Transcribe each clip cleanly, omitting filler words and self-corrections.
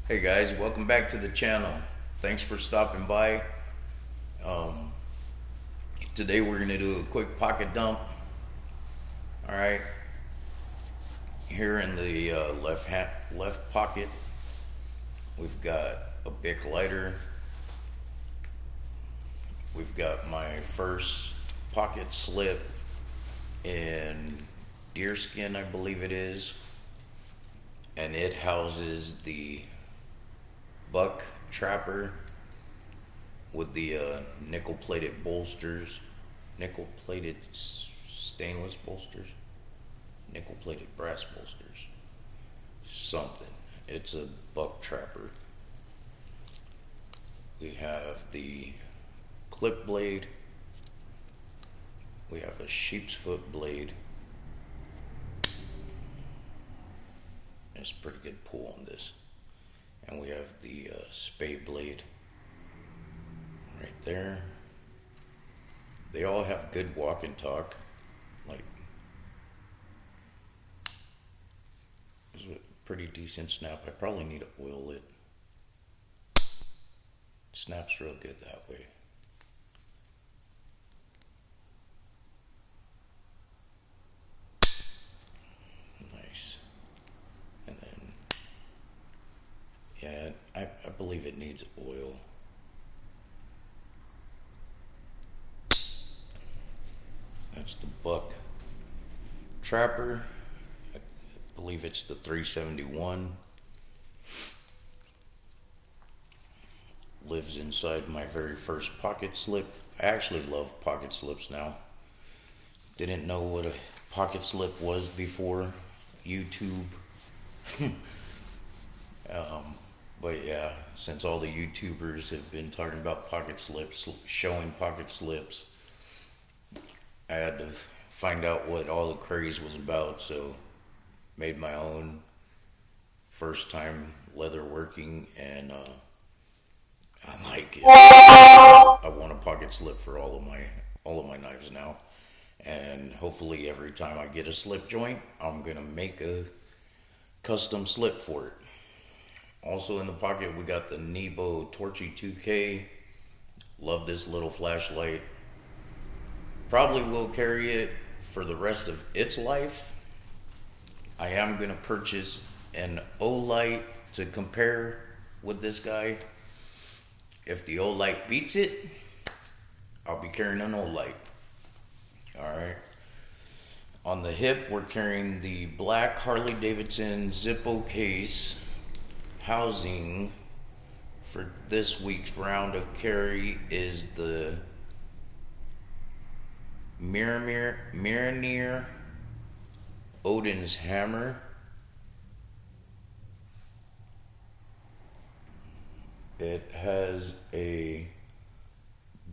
Hey guys, welcome back to the channel. Thanks for stopping by. Um, Today we're gonna do a quick pocket dump. All right, here in the left pocket, we've got a Bic lighter. We've got my first pocket slip in deerskin, I believe it is, and it houses the buck trapper with the nickel plated bolsters, nickel plated stainless bolsters, nickel plated brass bolsters, something. It's a buck trapper. We have the clip blade, we have a sheep's foot blade. There's a pretty good pull on this. And we have the spade blade right there. They all have good walk and talk. Like, this is a pretty decent snap. I probably need to oil it. It snaps real good that way. Nice. And then, yeah, I believe it needs oil. That's the buck trapper. I believe it's the 371. Lives inside my very first pocket slip. I actually love pocket slips now. Didn't know what a pocket slip was before YouTube. But yeah, since all the YouTubers have been talking about pocket slips, showing pocket slips, I had to find out what all the craze was about, so made my own. First time leather working, and I like it. I want a pocket slip for all of my knives now, and hopefully every time I get a slip joint, I'm gonna make a custom slip for it. Also in the pocket, we got the Nebo Torchy 2K. Love this little flashlight. Probably will carry it for the rest of its life. I am going to purchase an Olight to compare with this guy. If the Olight beats it, I'll be carrying an Olight. Alright. On the hip, we're carrying the black Harley Davidson Zippo case. Housing for this week's round of carry is the Mjolnir Odin's hammer. It has a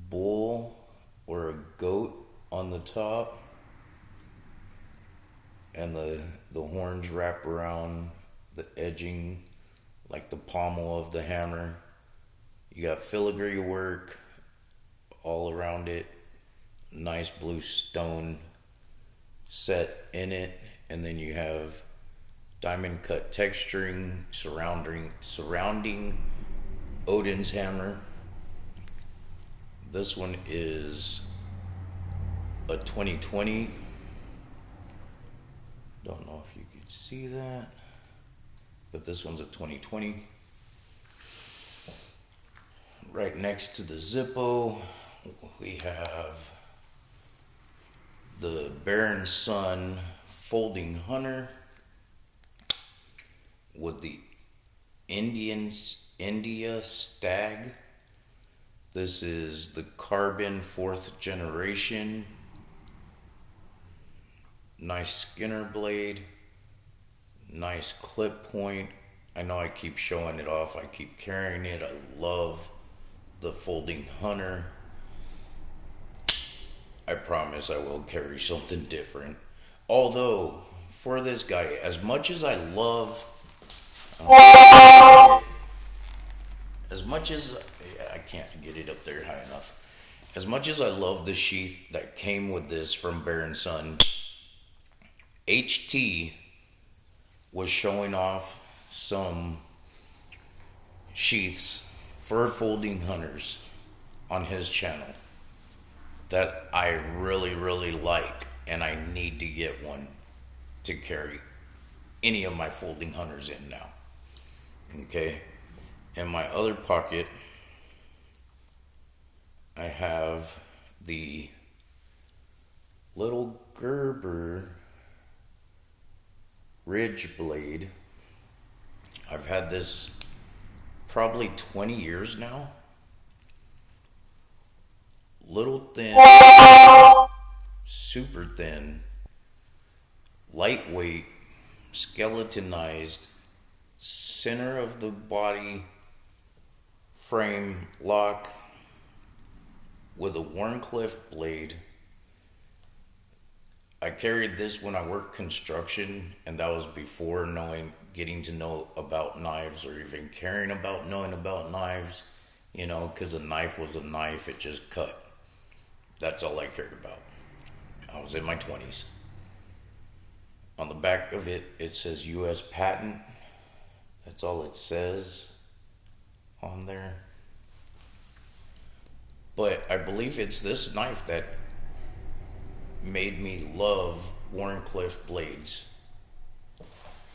bull or a goat on the top, and the horns wrap around the edging like the pommel of the hammer. You got filigree work all around it. Nice blue stone set in it, and then you have diamond cut texturing surrounding Odin's hammer. This one is a 2020. Don't know if you could see that, but this one's a 2020. Right next to the Zippo, we have the Baron Sun Folding Hunter with the India Stag. This is the Carbon 4th generation. Nice Skinner blade. Nice clip point. I know I keep showing it off. I keep carrying it. I love the Folding Hunter. I promise I will carry something different. Although, for this guy, as much as I love, as much as, I can't get it up there high enough. As much as I love the sheath that came with this from Baron Sun, HT was showing off some sheaths for folding hunters on his channel that I really, really like, and I need to get one to carry any of my folding hunters in now. Okay? In my other pocket, I have the little Gerber Ridge blade. I've had this probably 20 years now. Little thin, super thin, lightweight, skeletonized, center of the body frame lock with a Wharncliffe blade. I carried this when I worked construction, and that was before getting to know about knives, or even caring about knowing about knives, because a knife was a knife, it just cut. That's all I cared about. I was in my 20s. On the back of it, it says U.S. patent. That's all it says on there. But I believe it's this knife that made me love Wharncliffe blades.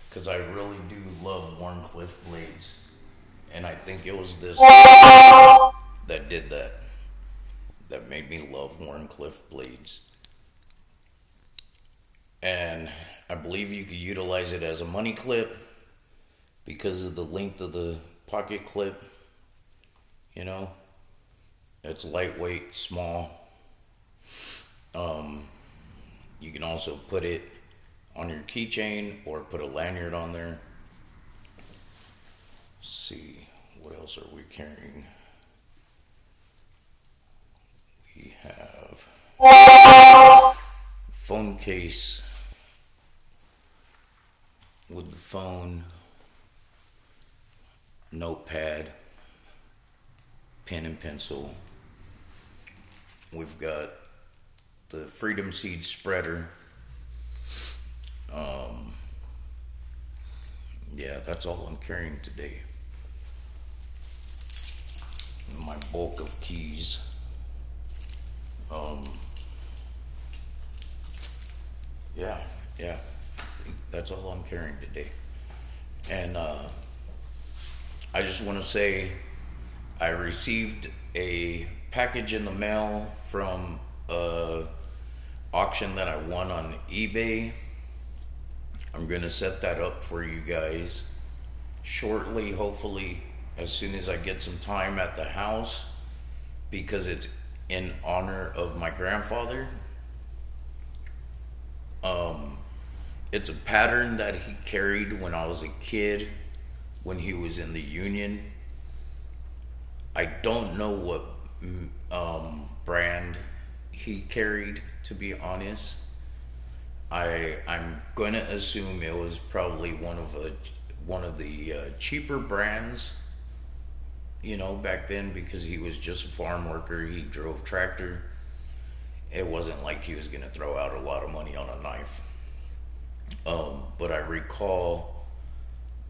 Because I really do love Wharncliffe blades. And I think it was this that did that. That made me love Wharncliffe blades. And I believe you could utilize it as a money clip because of the length of the pocket clip. It's lightweight, small. You can also put it on your keychain or put a lanyard on there. Let's see, what else are we carrying? We have phone case with the phone, notepad, pen and pencil. We've got the Freedom Seed spreader. Yeah, that's all I'm carrying today. My bulk of keys. Yeah, that's all I'm carrying today. And I just want to say I received a package in the mail from a auction that I won on eBay. I'm going to set that up for you guys shortly, hopefully as soon as I get some time at the house, because it's in honor of my grandfather. It's a pattern that he carried when I was a kid, when he was in the Union. I don't know what brand he carried, to be honest. I'm going to assume it was probably one of the cheaper brands, back then, because he was just a farm worker. He drove tractor. It wasn't like he was going to throw out a lot of money on a knife. But I recall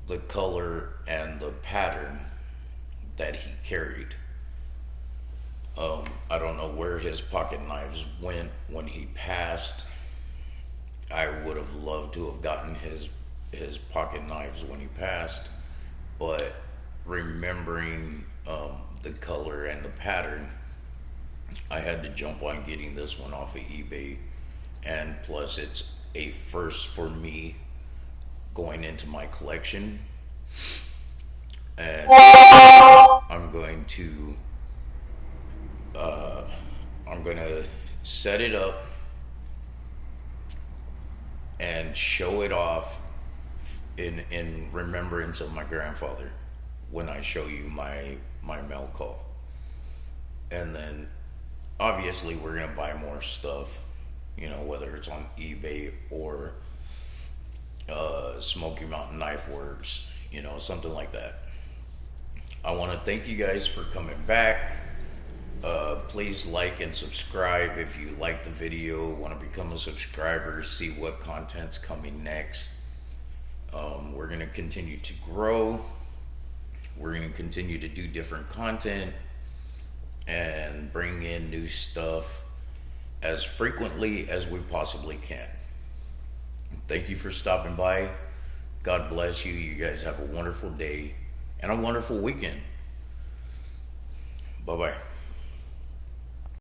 the color and the pattern that he carried. I don't know where his pocket knives went when he passed. I would have loved to have gotten his pocket knives when he passed, but remembering the color and the pattern, I had to jump on getting this one off of eBay. And plus, it's a first for me going into my collection. And I'm going to set it up and show it off in remembrance of my grandfather when I show you my mail call. And then obviously we're gonna buy more stuff, whether it's on eBay or Smoky Mountain Knife Works, something like that. I want to thank you guys for coming back. Please like and subscribe if you like the video, want to become a subscriber, see what content's coming next. We're going to continue to grow. We're going to continue to do different content and bring in new stuff as frequently as we possibly can. Thank you for stopping by. God bless you. You guys have a wonderful day and a wonderful weekend. Bye-bye.